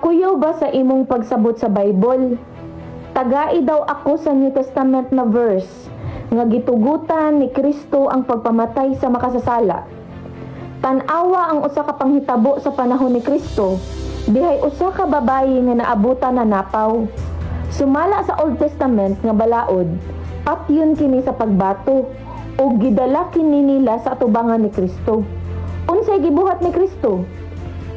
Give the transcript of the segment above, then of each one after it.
Kuyaw ba sa imong pagsabot sa Bible? Tagai daw ako sa New Testament na verse nga gitugutan ni Kristo ang pagpamatay sa makasasala. Tan-awa ang usa ka panghitabo sa panahon ni Kristo, dihay usa ka babayi nga naabutan na napaw. Sumala sa Old Testament nga balaod, patyon kini sa pagbato ug gidala kini nila sa atubangan ni Kristo. Unsay gibuhat ni Kristo?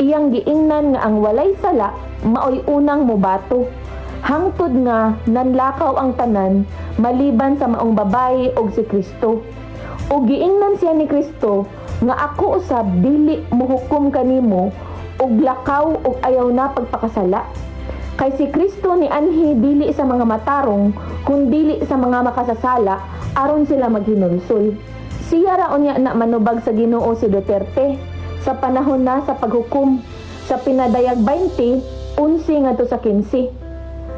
Iyang giingnan nga ang walay sala maoy unang mobato. Hangtod nga nanlakaw ang tanan maliban sa maong babayi og si Kristo. Ug giingnan siya ni Kristo nga ako usab dili mohukom kanimo og lakaw og ayaw na pagpakasala. Kay si Kristo ni anhi dili sa mga matarong kundi sa mga makasasala aron sila maghinulsol. Siya ra unya na manubag sa Ginoo si Duterte sa panahon na sa paghukom sa pinadayag 20 11 ngadto sa 15.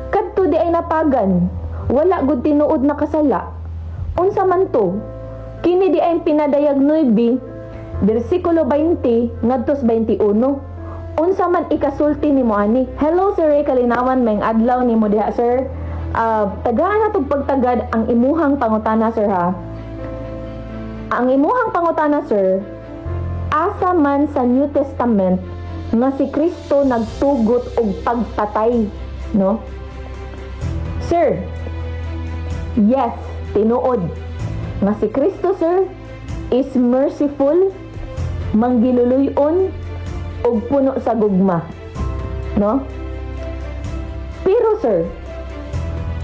Kadto di ay napagan, wala gud tinuod na kasala. Unsa man to? Kini di ay pinadayag 9 bersikulo 20 ngadto sa 21. Unsa man ikasulti nimo ani? Hello sir, kalinawan mayong adlaw nimo diha sir. Tagaan natong pagtagad ang imuhang pangutana sir ha. Ang imuhang pangutana sir, asa man sa New Testament nga si Kristo nagtugot og pagpatay, no? Sir, yes, tinuod nga si Kristo sir is merciful, manggiluluyon ug puno sa gugma, no? Pero sir,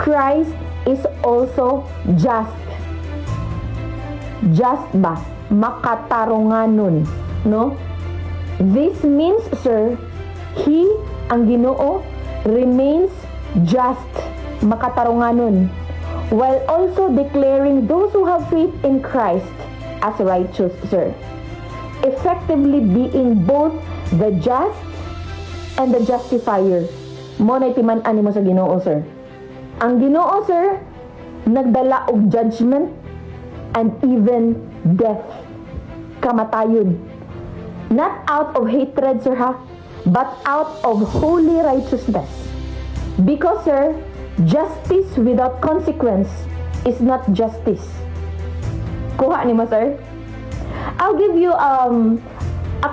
Christ is also just. Just ba? Makatarunganon, no? This means, sir, He, ang Ginoo, remains just, makatarunganon, while also declaring those who have faith in Christ as righteous, sir. Effectively being both the just and the justifier. Mo na itiman-an mo sa Ginoo, sir. Ang Ginoo, sir, nagdala og judgment and even death, kamatayon. Not out of hatred, sir, ha? But out of holy righteousness. Because, sir, justice without consequence is not justice. Kuha ni mo, sir? I'll give you a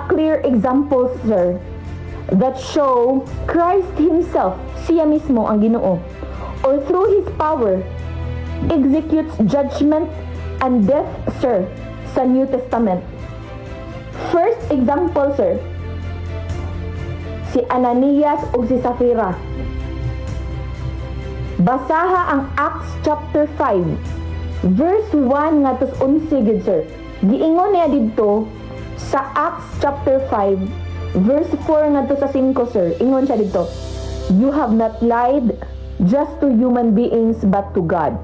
clear example, sir, that show Christ Himself, siya mismo ang Ginoo, or through His power, executes judgment and death, sir, sa New Testament. First example, sir, si Ananias o si Safira. Basaha ang Acts chapter 5, verse 1 nga tos 11, good sir. Giingon niya dito sa Acts chapter 5, verse 4 nga tos sa 5, sir. Ingon siya dito, you have not lied just to human beings but to God.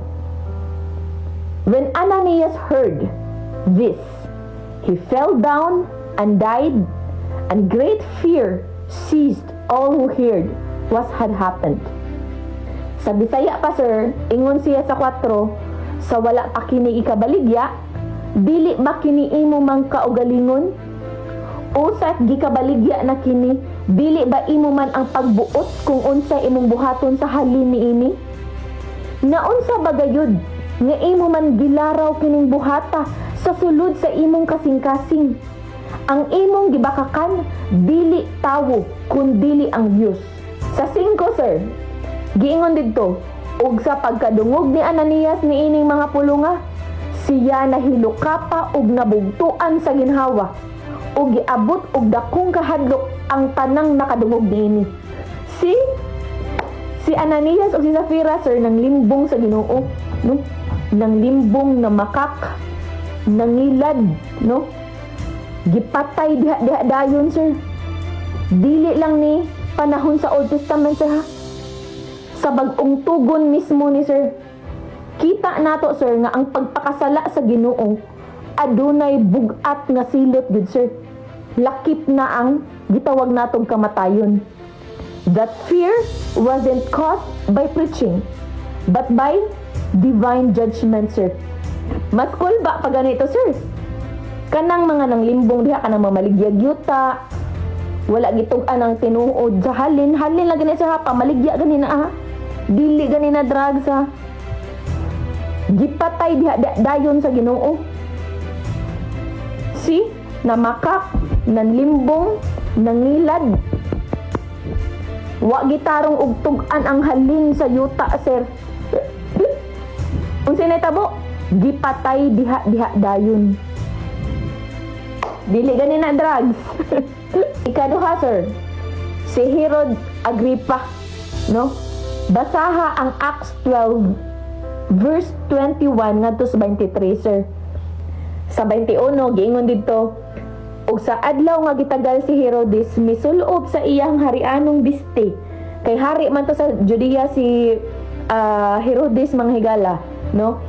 When Ananias heard this, he fell down and died, and great fear seized all who heard what had happened. Sa Bisaya pa, sir, ingon siya sa 4, sa wala pa kini ikabaligya, dili ba kini imo mang kaugalingon? O sa gikabaligya na kini, dili ba imo man ang pagbuot kung unsa imong buhaton sa halin niini? Naunsa ba gayud nga imo man gilaraw kining buhata sa sulod sa imong kasing-kasing? Ang imong gibakakan dili tawo kundi ang Dios. Sa 5, sir, giingon didto, ug sa pagkadungog ni Ananias niining mga pulunga, siya nahilukapa ug nabugtuan sa ginhawa ug giabot og dakong kahadlok ang tanang nakadungog niini. Si Ananias ug si Safira, sir, nang limbong sa Ginoo, no? Nang limbong na makak, nangilad, no? Gipatay diha dayon, sir. Dili lang ni panahon sa Old Testament, sir, ha? Sa bag-ong tugon mismo ni sir. Kita nato, sir, nga ang pagpakasala sa Ginoo adunay bugat nga silot, good sir. Lakip na ang gitawag natong kamatayon. That fear wasn't caused by preaching, but by divine judgment, sir. Mas cool ba pag ganito, sir? Kanang mga nang limbong diha, kanang mga maligyag yuta, Wala gitug-an ang tinuod sa halin lagi na sa pamaligya ganina ha. Dili ganina drugs ha. Gipatay diha dayon sa Ginoo. Si namakak, nanlimbong, nangilad. Wa gitarong og tug-an ang halin sa yuta, sir. Unsay nahitabo? Gipatay diha dayon. Dili ganina drugs. Ikaduha, sir. Si Herod Agrippa, no? Basaha ang Acts 12 verse 21 ngadto sa 23, sir. Sa 21 giingon didto, ug sa adlaw nga gitagal si Herodes misulob sa iyang harianong biste. Kay hari man to sa Judea si Herodes manghigala, no?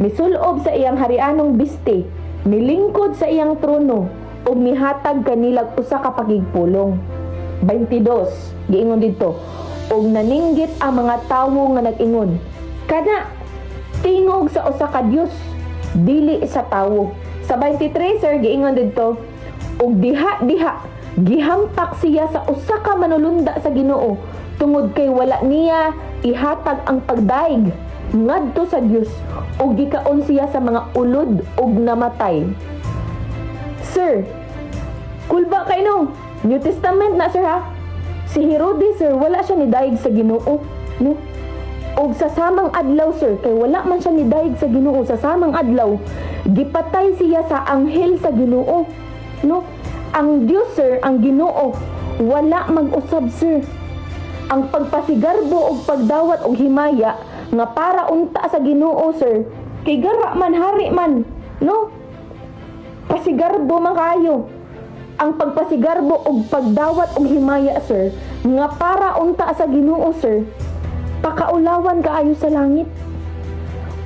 Misulob sa iyang harianong biste, milingkod sa iyang trono ug mihatag kanilag usa ka pagigpulong. 22 giingon didto, ug naninggit ang mga tawo nga nag-ingon, kana tingog sa usa ka Dios, dili sa tawo. Sa 23, sir, giingon didto, ug diha gihampak siya sa usa ka manulunda sa Ginoo tungod kay wala niya ihatag ang pagdaig ngadto sa Dios ug gikaon siya sa mga ulod ug namatay. Sir, kulba kay no? New Testament na, sir, ha? Si Herodes, sir, wala siya ni daig sa Ginoo, no? Og sa samang adlaw, sir, kay wala man siya ni daig sa Ginoo, sa samang adlaw gipatay siya sa anghel sa Ginoo, no? Ang Dios, sir, ang Ginoo, wala mag-usab, sir. Ang pagpasigarbo og pagdawat og himaya nga para unta sa Ginoo, sir, kay gara man hari man, no? Pasigarbo man kayo. Ang pagpasigarbo og pagdawat og himaya, sir, nga para unta sa Ginoo, sir, pakaulawan kaayo sa langit.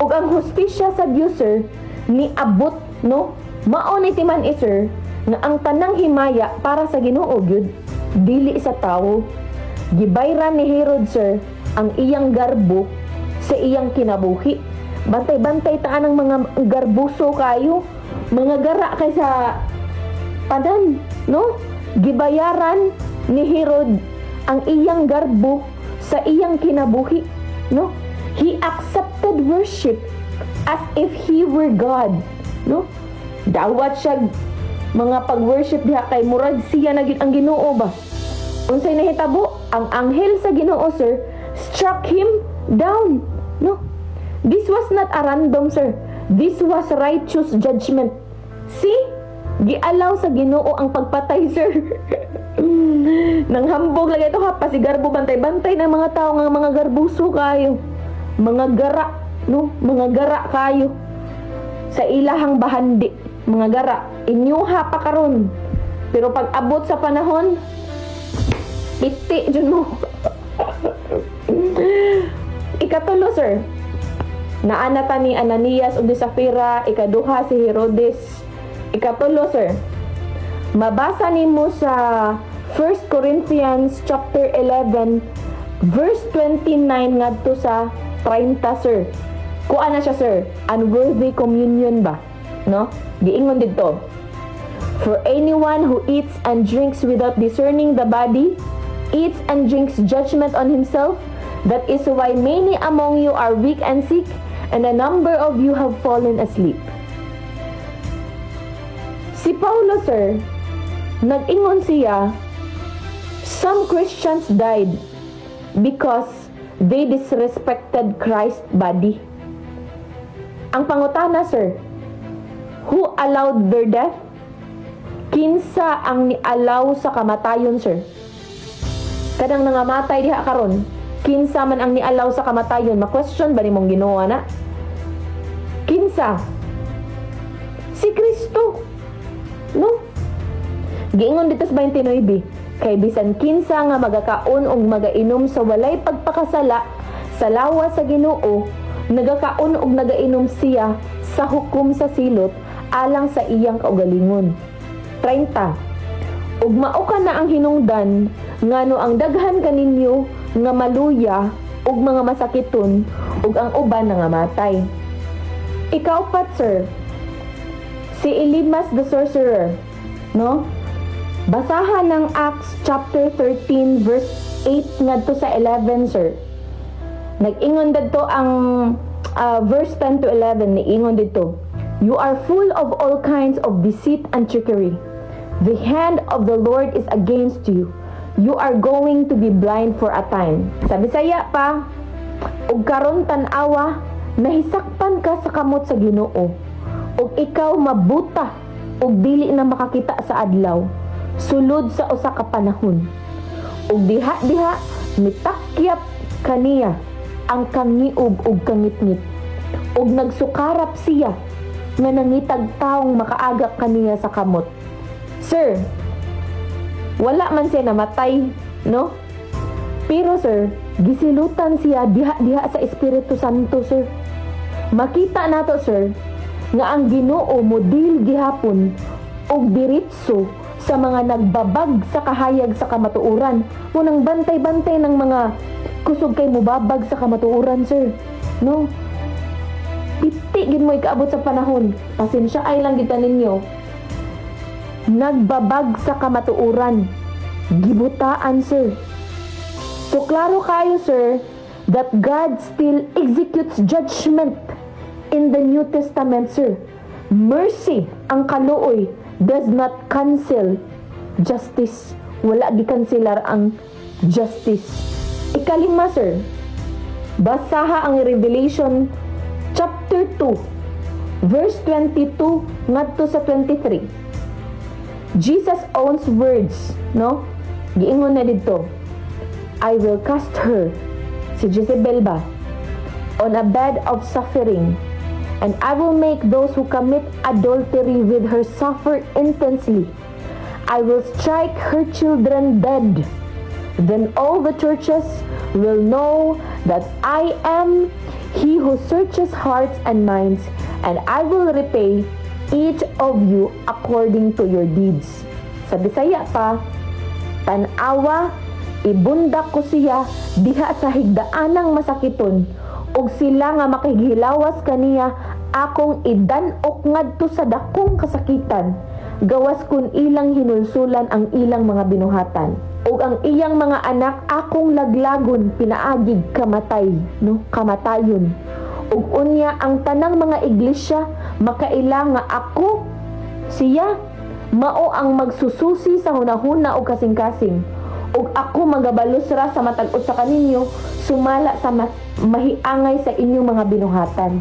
Ug ang hustisya sa Dios, sir, niabot, no? Mao ni timan, sir, nga ang tanang himaya para sa Ginoo gyud, dili sa tawo. Gibayran ni Herod, sir, ang iyang garbo sa iyang kinabuhi. Bantay-bantay taan ang mga garbuso kayo, mga gara kay sa padan, no? Gibayaran ni Herod ang iyang garbo sa iyang kinabuhi, no? He accepted worship as if he were God, no? Dawat siya mga pag-worship diha kay murag siya na gyud ang Ginoo ba. Unsay nahitabo? Ang anghel sa Ginoo, sir, struck him down, no? This was not a random, sir. This was righteous judgment. See? Gialaw sa Ginoo ang pagpatay, sir. Nanghambog lagi ito ha, pasigarbo bantay-bantay ng mga tao nga mga garbuso kayo. Mga gara, no? Mga gara kayo. Sa ilahang bahandi, mga gara. Inyuha pa karon. Pero pag abot sa panahon, iti dyan mo. Ikatulo, sir. Naanata ni Ananias o ni Safira, ikaduha si Herodes. Ikatulo, sir. Mabasa nimo sa 1 Corinthians chapter 11 verse 29 ngadto sa 30, sir. Kuan na siya, sir. Unworthy communion ba? No? Giingon dito. For anyone who eats and drinks without discerning the body, eats and drinks judgment on himself. That is why many among you are weak and sick, and a number of you have fallen asleep. Si Paulo, sir, nag-ingon siya, some Christians died because they disrespected Christ's body. Ang pangutana, sir, who allowed their death? Kinsa ang nialaw sa kamatayon, sir? Kadang nangamatay diha karon, kinsa man ang nialaw sa kamatayon? Ma-question ba nimong Ginoo na? Kinsa? Si Kristo. No? Giingon dito sa 29, kay bisan kinsa nga magakaon og magainom sa walay pagpakasala sa lawas sa Ginoo, nagakaon og nagainom siya sa hukom sa silot alang sa iyang kaugalingon. 30. Ug mao ka na ang hinungdan ngano ang daghan kaninyo nga maluya ug mga masakiton ug ang uban nangamatay. Ikaupat, sir, si Elimas the sorcerer, no? Basahan ng Acts chapter 13 verse 8 ngadto sa 11, sir. Nag-ingon dito ang verse 10 to 11, niingon dito, "You are full of all kinds of deceit and trickery. The hand of the Lord is against you. You are going to be blind for a time." Sa Bisaya pa, ug karon tan-awa, nahisakpan ka sa kamot sa Ginoo. Ug ikaw mabuta ug dili na makakita sa adlaw, sulod sa usa ka panahon. Ug diha-diha mitakyap kaniya ang kangiog ug kangitngit. Ug nagsukarap siya nga nangitag taong makaagak kaniya sa kamot. Sir, wala man siya namatay, no? Pero sir, gisilutan siya diha-diha sa Espiritu Santo, sir. Makita nato, sir, nga ang Ginoo modil gihapon og diretso sa mga nagbabag sa kahayag sa kamatuoran. Munang bantay-bantay ng mga kusog kay mubabag sa kamatuoran, sir. No? Piti gid mo ikaabot sa panahon. Pasensya ay lang kita ninyo. Nagbabag sa kamatuoran. Gibutaan, sir. So klaro kayo, sir, that God still executes judgment in the New Testament, sir. Mercy, ang kaluoy, does not cancel justice. Wala gikanselar ang justice. Ikalima, sir, basaha ang Revelation chapter 2, verse 22 ngadto sa 23. Jesus owns words, no? Giingon na dito, "I will cast her," si Jezebel ba, "on a bed of suffering, and I will make those who commit adultery with her suffer intensely. I will strike her children dead. Then all the churches will know that I am He who searches hearts and minds, and I will repay each of you according to your deeds." Sa Bisaya pa, tan-awa, ibundak ko siya diha sa higdaanang masakiton, ug sila nga makighilawas kaniya akong idan-ok ngadto sa dakong kasakitan, gawas kun ilang hinulsulan ang ilang mga binuhatan, ug ang iyang mga anak akong laglagon pinaagig kamatay, no, kamatayon. Ug unya ang tanang mga iglesia makaila nga ako siya mao ang magsususi sa hunahuna ug kasing-kasing, ug ako magabalos ra sa matag-od sa kaninyo sumala sa mahiangay sa inyong mga binuhatan.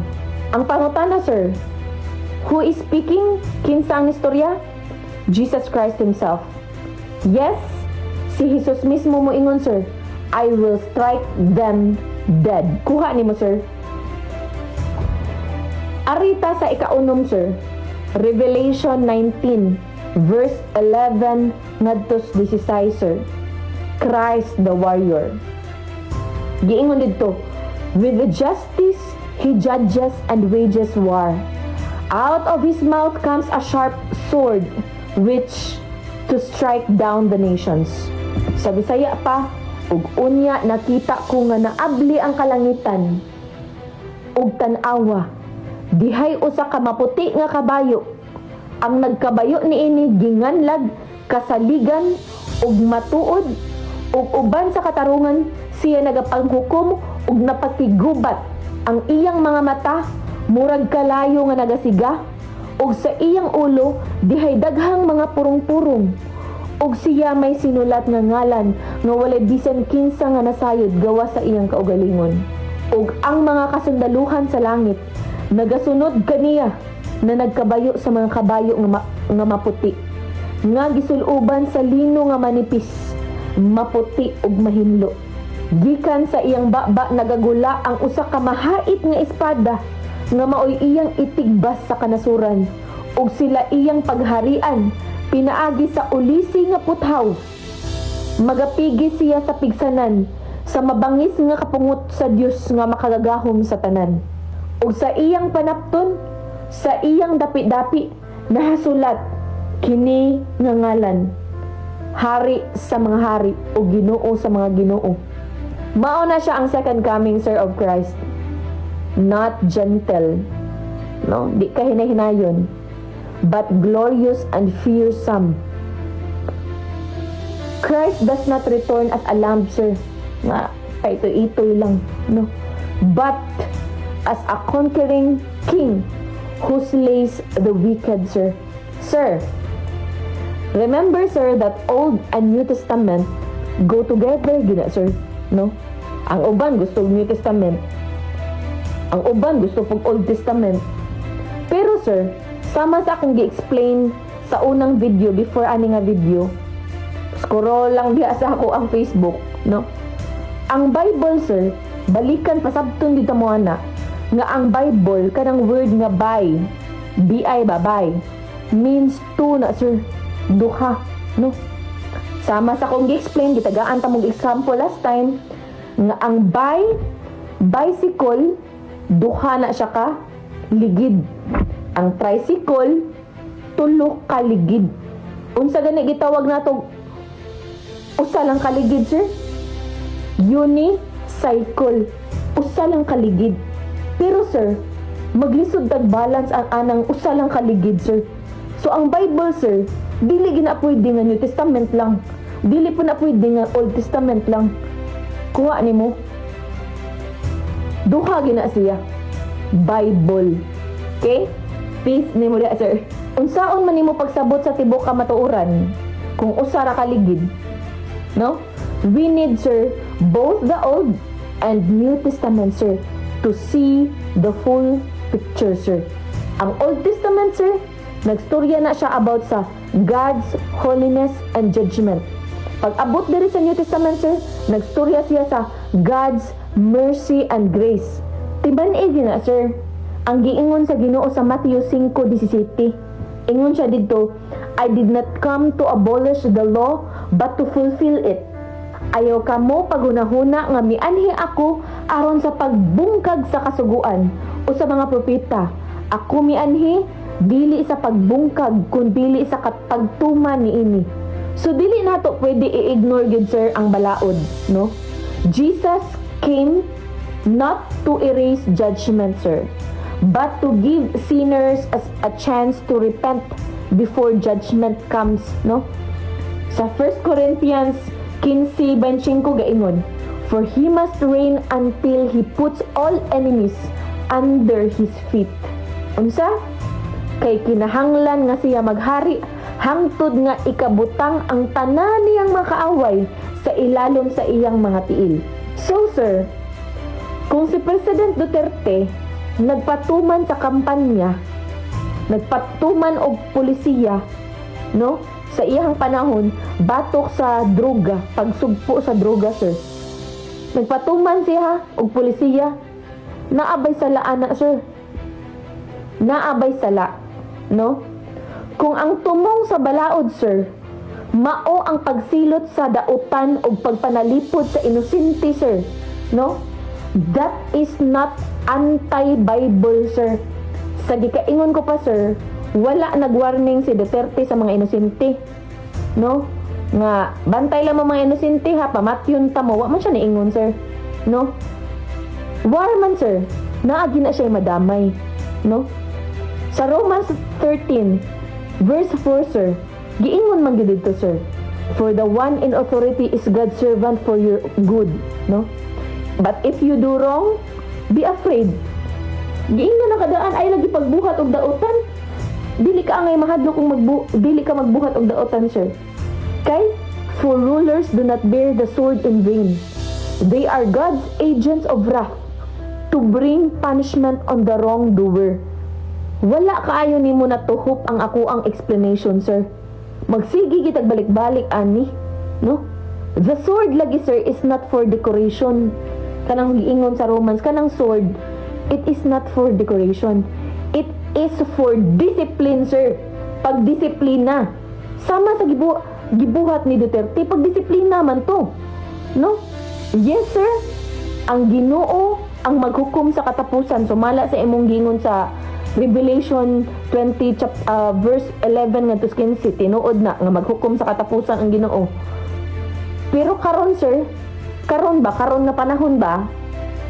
Ang pangutana, sir, who is speaking? Kinsa ang istorya? Jesus Christ himself. Yes, si Jesus mismo mo ingon, sir, "I will strike them dead." Kuha ni mo, sir. Arita sa ikaunom, sir, Revelation 19 verse 11 ngadto 16, sir. Christ the warrior. Giingon dito, "With the justice he judges and wages war. Out of his mouth comes a sharp sword, which to strike down the nations." Sa Bisaya pa, ug unya nakita ko nga naabli ang kalangitan ug tan-awa, dihay usa ka maputi nga kabayo. Ang nagkabayo niini ginganlag, kasaligan ug matuod, ug uban sa katarungan siya nagapanghukom ug napakigubat. Ang iyang mga mata murag kalayo nga nagasiga, ug sa iyang ulo dihay daghang mga purong-purong, ug siya may sinulat nga ngalan nga walay bisan kinsa nga nasayod gawa sa iyang kaugalingon. Ug ang mga kasundaluhan sa langit nagasunod kaniya na nagkabayo sa mga kabayo nga maputi, nga gisuloban sa lino nga manipis, maputi ug mahinlo. Gikan sa iyang baba nagagula ang usa ka mahait nga espada nga maoy iyang itigbas sa kanasuran, ug sila iyang pagharian pinaagi sa ulisi nga puthaw. Magapigi siya sa pigsanan sa mabangis nga kapungot sa Dios nga makagagahom sa tanan. Ug sa iyang panapton, sa iyang dapi-dapi nahasulat kini nga ngalan, Hari sa mga hari o Ginoo sa mga ginoo. Mao na siya ang second coming, sir, of Christ. Not gentle, no, di ka kahinayon, but glorious and fearsome. Christ does not return as a lamb, sir. Nga, itoy-itoy lang, no? But as a conquering king who slays the wicked, sir. Sir, remember, sir, that Old and New Testament go together, gina, sir, no? Ang uban gusto New Testament. Ang uban gusto pag Old Testament. Pero, sir, sama sa akong gi-explain sa unang video, before ani nga video, scroll lang diha sa ako ang Facebook, no? Ang Bible, sir, balikan pasabton dito mo ana, nga ang Bible, kanang word nga by, bi ba, by, means two na, sir, duha, no? Sama sa akong gi-explain, gitagaan ta mong example last time, nga ang bicycle, duha na siya ka ligid. Ang tricycle, tulo ka ligid. Unsa gani gitawag nato usa lang kaligid, sir? Unicycle. Usa lang kaligid. Pero, sir, maglisod tag balance ang anang usa lang kaligid, sir. So ang Bible, sir, dili gina pwede nga New Testament lang. Dili po na pwede nga Old Testament lang. Kuha nimo. Duha gina siya. Bible. Okay? Peace nimo dia, sir. Unsaon man nimo pagsabot sa tibok ka matuoran kung usa ra kaligid? No? We need, sir, both the Old and New Testament, sir, to see the full picture, sir. Ang Old Testament, sir, nagstorya na siya about sa God's holiness and judgment. Pag abot diri sa New Testament, sir, nagstorya siya sa God's mercy and grace. Tiban-ig na, sir, ang giingon sa Ginoo sa Matthew 5:17. Ingon siya dito, I did not come to abolish the law, but to fulfill it. Ayaw kamo paghunahuna nga mianhi ako aron sa pagbungkag sa kasuguan o sa mga propeta. Ako mianhi dili sa pagbungkag kun dili sa pagtuman niini. So dili nato pwede i-ignore gid, sir, ang balaod, no? Jesus came not to erase judgment, sir, but to give sinners a chance to repent before judgment comes, no? Sa 1 Corinthians 15:25 gaingon, for he must reign until he puts all enemies under his feet. Unsa? Kay kinahanglan nga siya maghari hangtod nga ikabutang ang tanan niyang makaaway sa ilalom sa iyang mga tiil. So, sir, kung si President Duterte nagpatuman sa kampanya, nagpatuman og polisiya, no? Sa iyang panahon, batok sa droga, pagsugpo sa droga, sir. Nagpatuman siya og polisiya, naabay sala ana, sir. Naabay sala, no? Kung ang tumong sa balaod, sir, mao ang pagsilot sa dautan og pagpanalipod sa inosente, sir, no? That is not anti-Bible, sir. Sa gikaingon ko pa, sir, wala nag-warning si Duterte sa mga inosente, no? Nga bantay lang mga inosente, ha, pamatyon ta mo, wa man siya niingon, sir, no? War man, sir, naagi na siya madamay, no? Sa Romans 13 verse 4, sir, giingon man gid dito, sir, for the one in authority is God's servant for your good, no? But if you do wrong, be afraid. Giingon na kadaan ay lagi pagbuhat og dautan. Dili ka angay mahadlok kung dili ka magbuhat og dautan, sir. Kay for rulers do not bear the sword in vain. They are God's agents of wrath to bring punishment on the wrongdoer. Wala kaayo nimo natuhop ang ako ang explanation, sir. Magsigi kitag balik-balik ani, no? The sword lagi, sir, is not for decoration. Kanang giingon sa Romans, kanang sword, it is not for decoration. It is for discipline, sir. Pagdisiplina. Sama sa gibuhat ni Duterte, pagdisiplina man to, no? Yes, sir. Ang Ginoo ang maghukom sa katapusan. Sumala sa imong gingon sa Revelation 20 verse 11 ngadto 15, tinuod na nga maghukom sa katapusan ang Ginoo. Pero karon, sir, karon nga panahon ba,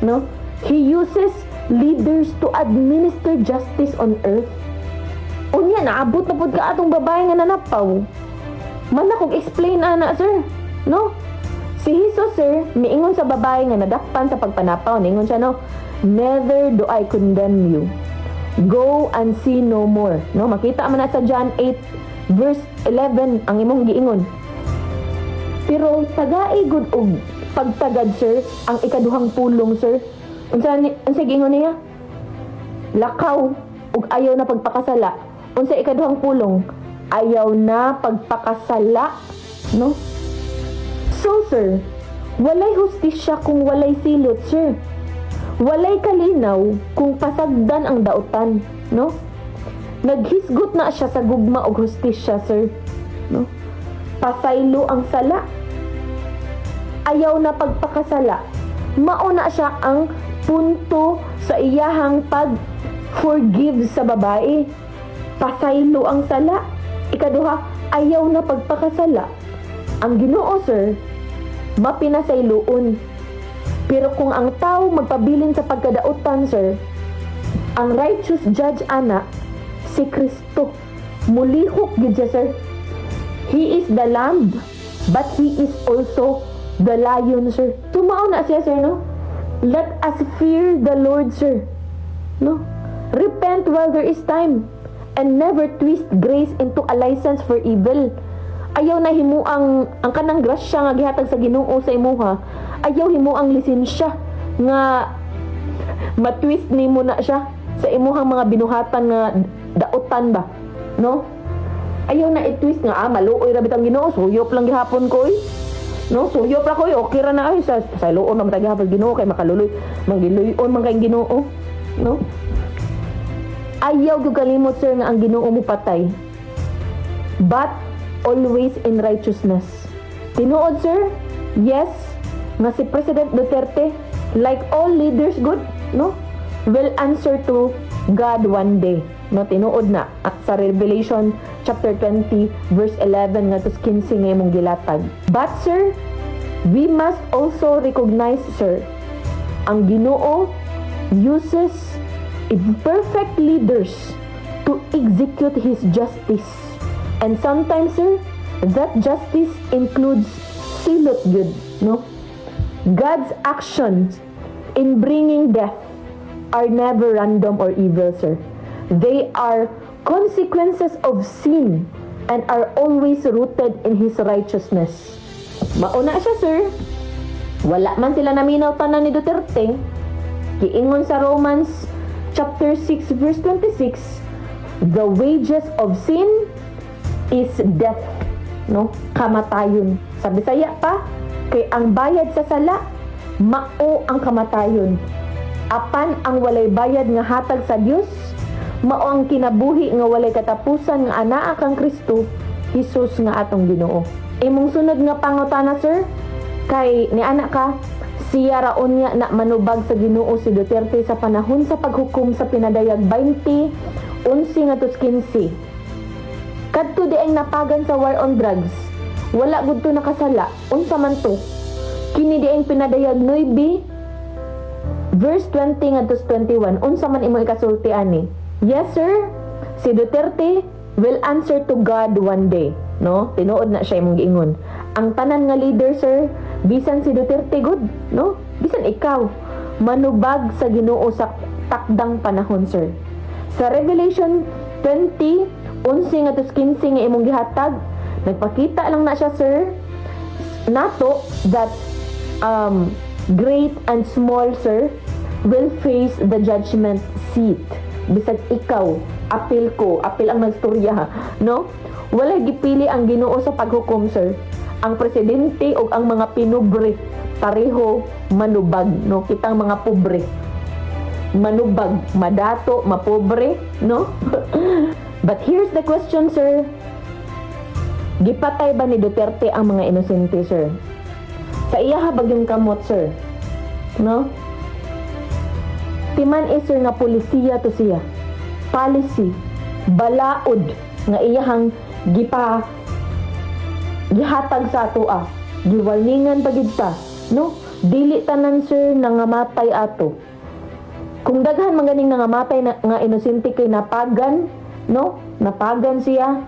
no? He uses leaders to administer justice on earth. Unya naabot na pud ka atong babae nga nanapaw. Man akong explain ana, sir. no? Si Jesus, sir, miingon sa babae nga nadakpan sa pagpanapaw, niingon siya, no? Neither do I condemn you. Go and sin no more. No, makita man na sa John 8 verse 11 ang imong giingon. Pero tagai gud og pagtagad, sir, ang ikaduhang pulong, sir. Unsa giingon niya? Lakaw ug ayaw na pagpakasala. Unsa ikaduhang pulong? Ayaw na pagpakasala, no? So, sir, walay hustisya kung walay silot, sir. Walay kalinaw kung pasagdan ang dautan, no? Naghisgot na siya sa gugma og hustisya, sir, no? Pasaylo ang sala. Ayaw na pagpakasala. Mao na siya ang punto sa iyahang pag-forgive sa babae. Pasaylo ang sala. Ikaduha, ayaw na pagpakasala. Ang Ginoo, sir, mapinasayloon. Pero kung ang tao magpabilin sa pagkadautan, sir, ang righteous judge ana, si Kristo, mulihok gid siya, sir. He is the lamb, but he is also the lion, sir. Tumao na siya, sir, no? Let us fear the Lord, sir. No? Repent while there is time, and never twist grace into a license for evil. Ayaw na himo ang kanang grasya nga gihatag sa Ginoo sa imuha. Ayaw himo ang lisensya nga matwist nimo na siya sa imuhang mga binuhatan nga dautan ba, no? Ayaw na i-twist nga maluoy ra bitang Ginoo, suyop lang gihapon ko, no? Suyop ra ko, okay ra na ay sa luon man tagi hapon Ginoo kay makaluloy, mangiluyon man kay Ginoo, no? Ayaw gyud kalimot, sir, nga ang Ginoo mo patay. But always in righteousness. Tinuod, sir, yes, nga si President Duterte, like all leaders good, no, will answer to God one day. No, tinuod na at sa Revelation chapter 20 verse 11 nga tos 15 nga imong gilatag. But, sir, we must also recognize, sir, ang Ginoo uses imperfect leaders to execute His justice. And sometimes, sir, that justice includes silot good, no? God's actions in bringing death are never random or evil, sir. They are consequences of sin and are always rooted in His righteousness. Mauna siya, sir. Wala man sila naminaw tanan ni Duterte. Giingon sa Romans chapter 6 verse 26, the wages of sin is death, no? Kamatayon. Sa Bisaya pa, kay ang bayad sa sala, mao ang kamatayon. Apan ang walay bayad nga hatag sa Dios, mao ang kinabuhi nga walay katapusan nga anaa kang Kristo, Hesus nga atong Ginoo. Imong sunod nga pangutana, sir, kay ni anak ka, siya raon niya na manubag sa Ginoo si Duterte sa panahon sa paghukom sa pinadayag 20, 11 nga tos 15. Kadto di ang napagan sa war on drugs, wala gud to nakasala. Unsa man to? Kini di ang pinadayag 9 verse 20 ngadto 21. Unsa man imo ikasulti ani? Yes, sir. Si Duterte will answer to God one day, no? Tinuod na siya imong giingon. Ang tanan nga leader, sir, bisan si Duterte good, no? Bisan ikaw, manubag sa Ginoo sa takdang panahon, sir. Sa Revelation 20 11 nga tos 15 nga imong gihatag, nagpakita lang na siya, sir, nato that great and small, sir, will face the judgment seat. Bisag ikaw, apil ko, apil ang nagstorya, no? Wala gipili ang Ginoo sa paghukom, sir. Ang presidente o ang mga pinubre pareho manubag, no? Kitang mga pobre manubag, madato, mapobre, no? But here's the question, sir. Gipatay ba ni Duterte ang mga inosente, sir? Sa iya bagyong kamot, sir, no? Timan sir nga polisiya to siya. Policy, balaod nga iyahang gihatag sa ato giwarningan pagid ta, no? Dili tanan, sir, nangamatay ato. Kung daghan maganing nangamatay nga inosente kay napagan, no? Napagan siya.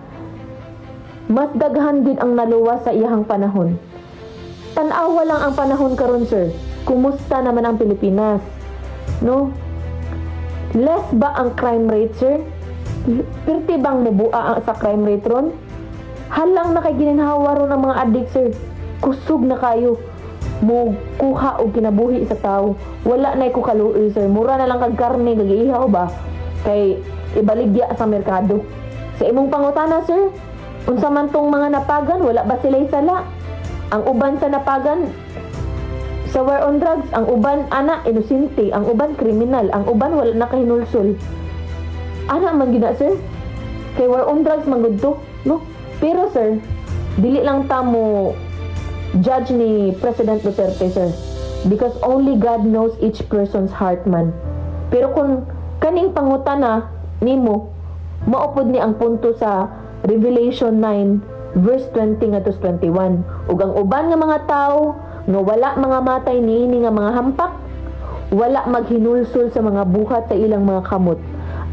Mas daghan gid ang naluwas sa iyahang panahon. Tanawa lang ang panahon karon, sir. Kumusta naman ang Pilipinas? No? Less ba ang crime rate, sir? Pirti bang mabua sa crime rate ron? Halang na kay gininhawa ron ang mga addict, sir. Kusog na kayo. Mo kuha og kinabuhi sa tao. Wala na ko kaluoy, sir. Mura na lang kag karne, gagiihaw ba? Kay ibaligya sa merkado. Sa imong pangutana, sir, unsa man tong mga napagan, wala ba sila'y sala? Ang uban sa napagan, sa war on drugs, ang uban, ana, inosente, ang uban, kriminal, ang uban, wala na kahinulsol. Ana man gina, sir? Kay war on drugs, manggod to, no? Pero, sir, dili lang ta mo judge ni President Duterte, sir. Because only God knows each person's heart, man. Pero kung kaning pangutana nimo, maupod ni ang punto sa Revelation 9, verse 20 nga to 21. Ug ang uban nga mga tao nga wala mga matay niini nga mga hampak, wala maghinulsol sa mga buhat sa ilang mga kamot,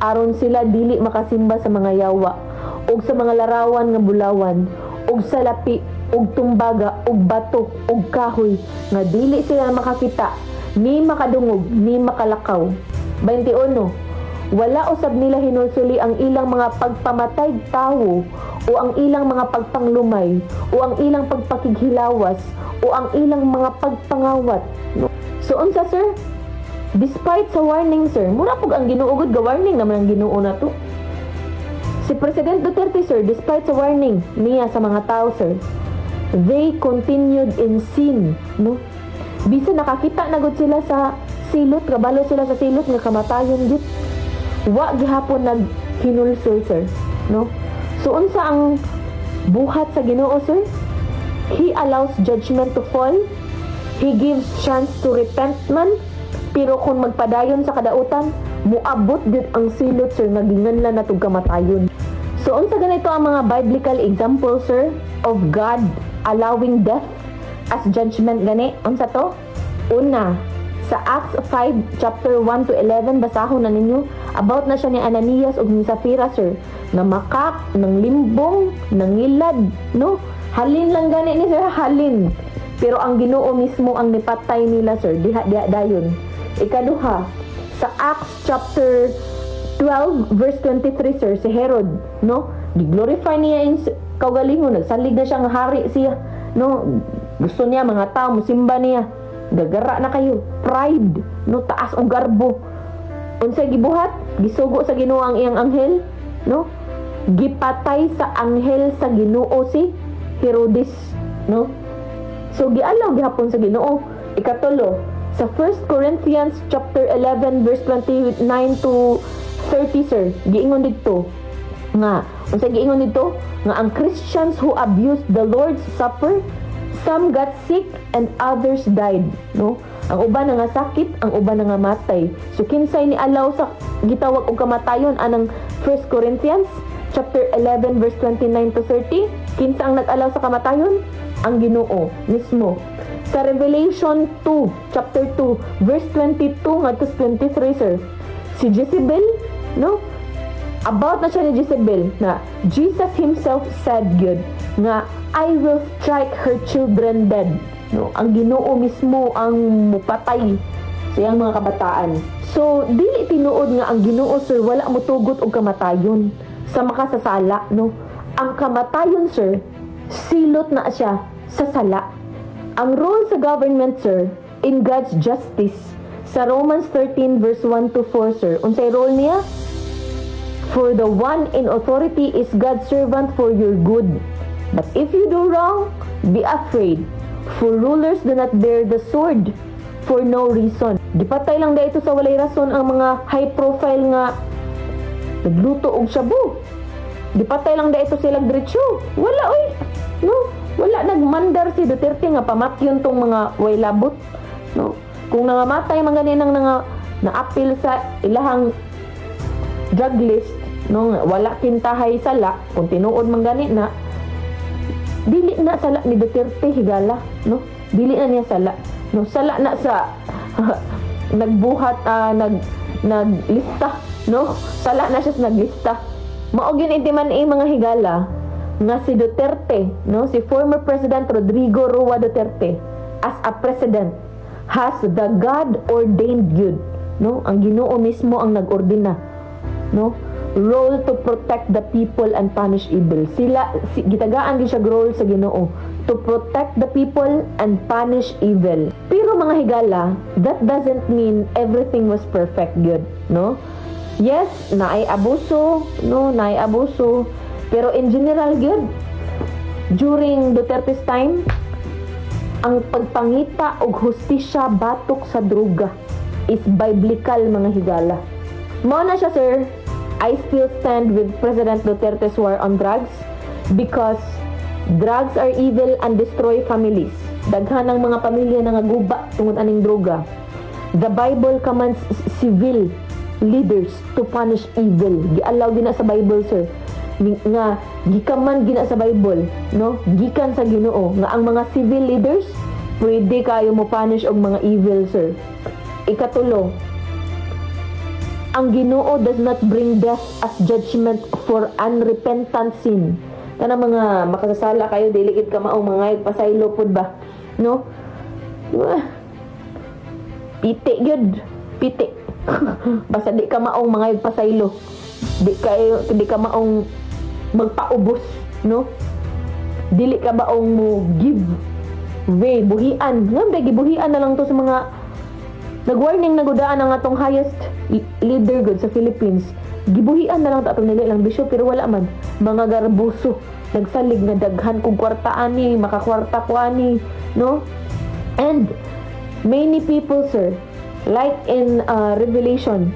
aron sila dili makasimba sa mga yawa ug sa mga larawan nga bulawan ug sa lapi ug tumbaga ug batok ug kahoy nga dili sila makakita ni makadungog ni makalakaw. 21. Wala usab nila hinulsuli ang ilang mga pagpamatay tawo o ang ilang mga pagpanglumay o ang ilang pagpakighilawas o ang ilang mga pagpangawat. No? So unsa, sir? Despite sa warning, sir, mura pug ang ginuugod ga warning naman ang Ginoo na to. Si President Duterte, sir, despite sa warning niya sa mga tao, sir, they continued in sin, no? Bisa nakakita na gud sila sa silot, kabalo sila sa silot nga kamatayon gid. Wa gihapon naghinulsol, sir, no? So unsa ang buhat sa Ginoo, sir? He allows judgment to fall. He gives chance to repent man. Pero kung magpadayon sa kadautan, muabot gid ang silot, sir, nga ginganlan natug kamatayon. So unsa ganito ang mga biblical example, sir, of God allowing death as judgment gani? Unsa to? Una, sa Acts 5 chapter 1 to 11 basahon na ninyo about na siya ni Ananias ug ni Safira, sir, na makak ng limbong, nangilad, no? Halin lang gani ni sir, halin. Pero ang Ginoo mismo ang nipatay nila, sir, diha dayon. Ikaduha, sa Acts chapter 12 verse 23, sir, si Herod, no? Gi-glorify niya in kaugalingon, nagsalig na siya nga hari siya, no? Gusto niya mga tao musimba niya. Gagara na kayo, pride, no? Taas ang garbo. Unsay gibuhat? Gisugo sa Ginoo ang iyang anghel, no? Gipatay sa anghel sa Ginoo si Herodes, no? So gialaw gihapon sa Ginoo. Ikatulo, sa 1 Corinthians chapter 11 verse 29 to 30, sir, giingon dito nga, unsay giingon dito nga ang Christians who abused the Lord's Supper, some got sick and others died, no? Ang uban nga sakit, ang uban nga matay. So kinsay ni alaw sa gitawag og kamatayon anang 1 Corinthians chapter 11 verse 29 to 30? Kinsa ang nag-alaw sa kamatayon? Ang Ginoo mismo. Sa Revelation 2 chapter 2 verse 22 ngadto 23, sir, si Jezebel, no? About na siya ni Jezebel na Jesus himself said good nga I will strike her children dead, no? Ang Ginoo mismo ang mupatay sa iyang mga kabataan. So dili tinuod nga ang Ginoo, sir, wala motugot og kamatayon sa makasasala, no? Ang kamatayon, sir, silot na siya sa sala. Ang role sa government, sir, in God's justice, sa Romans 13 verse 1 to 4, sir, unsay role niya? For the one in authority is God's servant for your good. But if you do wrong, be afraid. For rulers do not bear the sword for no reason. Gipatay lang dito sa walay rason ang mga high profile nga nagluto og shabu. Gipatay lang dito sila diretso. Wala oy. No, wala nagmandar si Duterte nga pamatyon tong mga way labot, no? Kung nangamatay man ganin nang na-appeal sa ilahang drug list, no, wala kintahay sala, kung tinuod man gani na dili na sala ni Duterte higala, no? Dili na niya sala, no? Sala na sa nagbuhat, naglista, no? Sala na siya sa naglista. Mao gyud intiman mga higala nga si Duterte, no, si former President Rodrigo Roa Duterte, as a president has the God-ordained good, no? Ang Ginoo mismo ang nag-ordina, no? Role to protect the people and punish evil. Gitagaan din siya role sa Ginoo to protect the people and punish evil. Pero mga higala, that doesn't mean everything was perfect good, no? Yes, naay abuso, no, naay abuso, pero in general good. During Duterte's time, ang pagpangita og hustisya batok sa droga is biblical, mga higala. Mao na siya, sir. I still stand with President Duterte's war on drugs because drugs are evil and destroy families. Daghan ng mga pamilya na naguba tungod aning droga. The Bible commands civil leaders to punish evil. Gialaw gina sa Bible, sir. Nga gikaman gina sa Bible, no? Gikan sa Ginoo nga ang mga civil leaders pwede kayo mo punish og mga evil, sir. Ikatulo, ang Ginoo does not bring death as judgment for unrepentant sin. Kana mga makasasala kayo, dilikit ka maong mga pasaylo pud ba, no? Piti gyud, piti. Basta di ka maong mga pasaylo, di ka maong magpaubos, no? Dili ka maong mo give way, buhian. Nga gibuhian na lang to sa mga nag-warning na gudaan ang atong highest leader good sa Philippines. Gibuhian na lang ta atong nili lang bisyo, pero wala man. Mga garbuso, nagsalig na daghan kung kwarta ani, makakwarta ko ani, no? And many people, sir, like in Revelation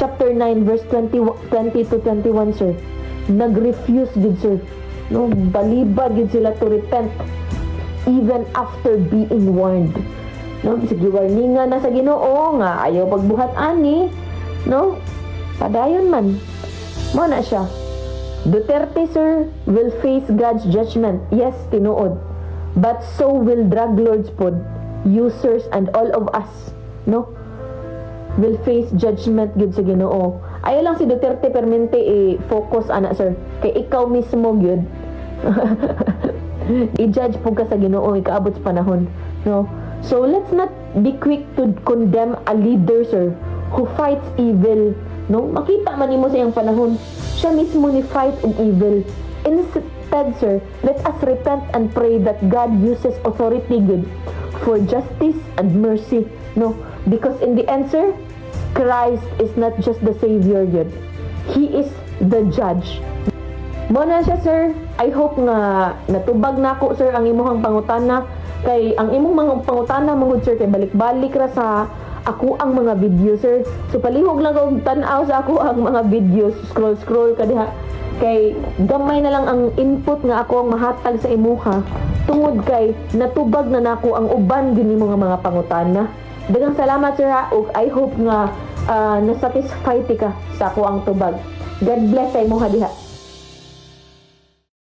chapter 9 verse 20 to 21, sir, nag-refuse gid, sir, no? Balibad gid sila to repent even after being warned, no? Sige, warningan na sa Ginoo nga ayaw pagbuhat ani, no? Padayon man mo na siya. Duterte, sir, will face God's judgment. Yes, tinuod. But so will drug lords pod, users, and all of us, no? Will face judgment gud sa Ginoo. Ayaw lang si Duterte permente i-focus ana, sir. Kay ikaw mismo gyud i-judge po ka sa Ginoo ikaabot sa panahon, no? So let's not be quick to condemn a leader, sir, who fights evil, no? Makita man nimo sa iyang panahon siya mismo ni fight og evil. Instead, sir, let us repent and pray that God uses authority good for justice and mercy, no? Because in the end, sir, Christ is not just the Savior yun. He is the judge. Muna siya, sir. I hope nga natubag na ako, sir, ang imuhang pangutana. Kay ang imong mga pangutana, mangud, sir, kay balik-balik ra sa ako ang mga video, sir. So palihog lang kung tan-aw sa ako ang mga videos. Scroll ka diha. Kay gamay na lang ang input nga ako ang mahatag sa imuha. Tungod kay natubag na nako ang uban din nimo nga mga pangutana. Daghang salamat, sir, ha? Ug I hope nga na-satisfy ti ka sa ako ang tubag. God bless sa imuha diha.